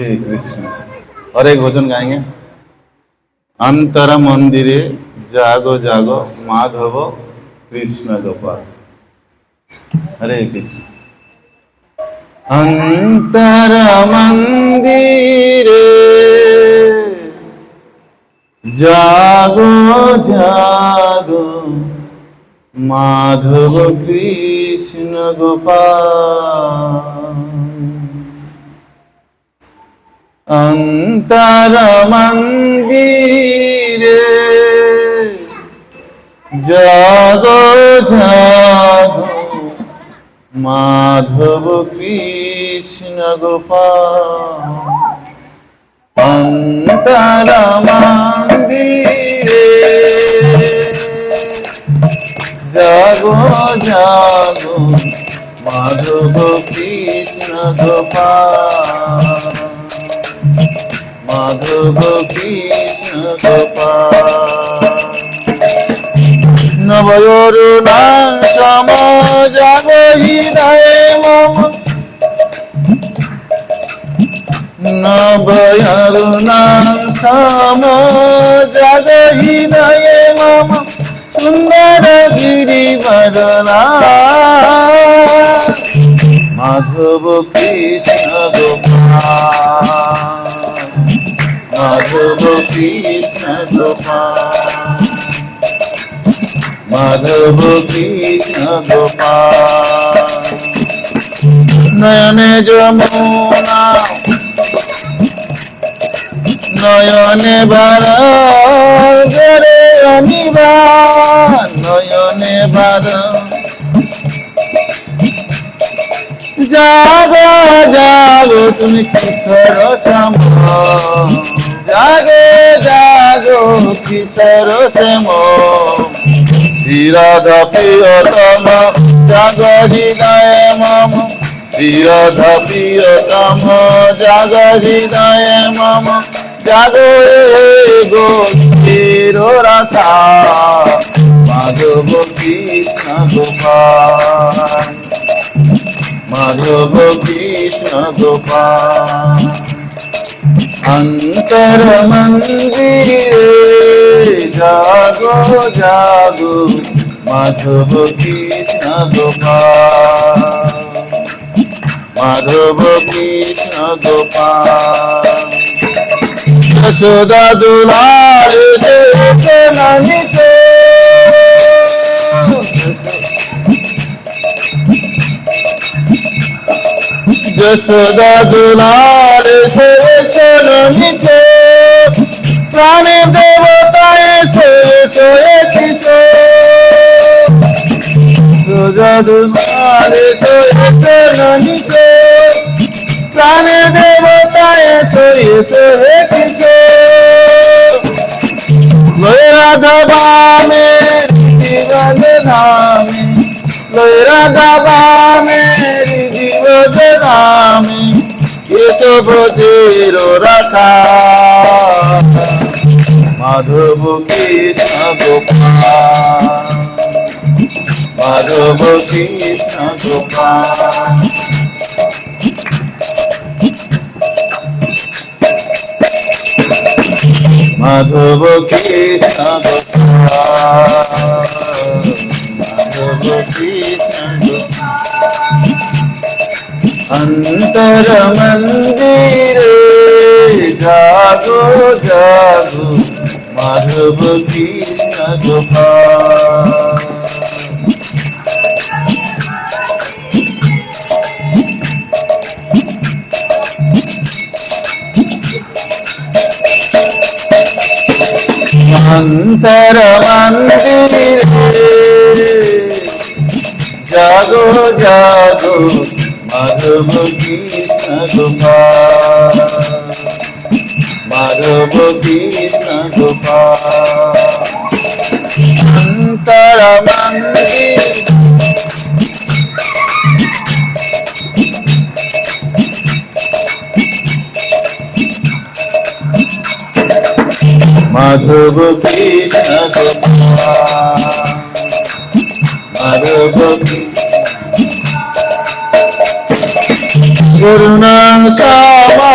हरे कृष्ण। और एक भजन गाएंगे। अंतर मंदिरे जागो जागो माधव कृष्ण गोपाल। हरे कृष्ण। अंतर मंदिरे जागो जागो माधव कृष्ण गोपाल। अंतर मंदिरे जागो जागो माधव कृष्ण गोपाल। अंतर मंदिरे जागो जागो माधव कृष्ण गोपाल। माधव कृष्ण गोपाल। नवयोरुना सम जागो हृदय मम। नवयोरुना सम जागो हृदय मम। सुंदर गिरिवरना माधव कृष्ण गोपाल। माधव कृष्ण गोपाल। माधव कृष्ण गोपाल। नयने जमुना नयने बार गरे अनिबार। नयने बार जागो जागो तुम किशोर श्याम। जागो जागो किशोर श्याम। श्रीराधा प्रियतम जागो हृदय मम। श्रीराधा प्रियतम जागो हृदय मम। जागो रे गोपीर राधा माधव कृष्ण गोपाल। माधव कृष्ण गोपाल। अंतर मंदिरे जागो जागो माधव कृष्ण गोपाल। माधव कृष्ण गोपाल। यशोदा दुलार से नमिते। यशोदा दुलार से नमिते। प्राण देवताए से सोए किशोर। यशोदा दुलार से नमिते। प्राण देवताए सोए सोए किशोर। लोय राधा बामे जीवन धामे। लोय राधा बामे जीवन धामे। ये सब तेरो रखा माधव कृष्ण गोपाल। माधव कृष्ण गोपाल। माधव कृष्ण गोपाल। माधव कृष्ण गोपाल। अंतर मंदिरे जागो जागो माधव कृष्ण गोपाल। अंतर मंदिरे जागो जागो माधव कृष्ण गोपाल। माधव कृष्ण गोपाल। अंतर मंदिरे माधव कृष्ण गोपाल। माधव करुणा श्यामा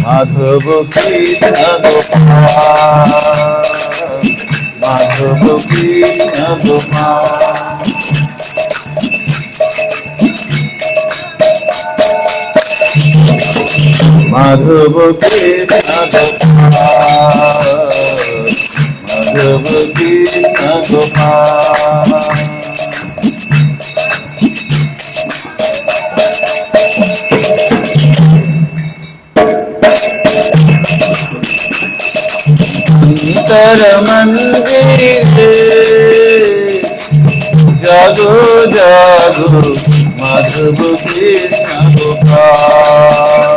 মাধব কৃষ্ণ গোপাল, মাধব কৃষ্ণ গোপাল। মাধব কৃষ্ণ গোপাল, মাধব কৃষ্ণ গোপাল। অন্তর মন্দিরে জাগো জাগো মাধব কৃষ্ণ গোপাল।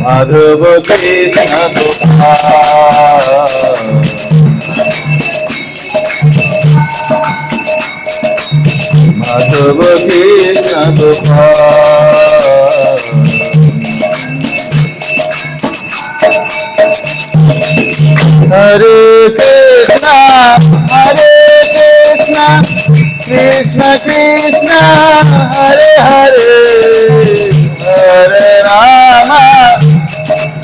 মাধব কৃষ্ণ গোপাল, মাধব কৃষ্ণ গোপাল। হরে কৃষ্ণ হরে কৃষ্ণ কৃষ্ণ কৃষ্ণ হরে হরে, হরে রাম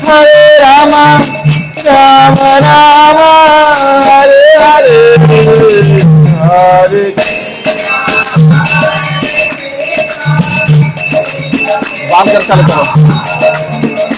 হরে রাম রাম রাম হরে হরে, হরে बात कर चल करो।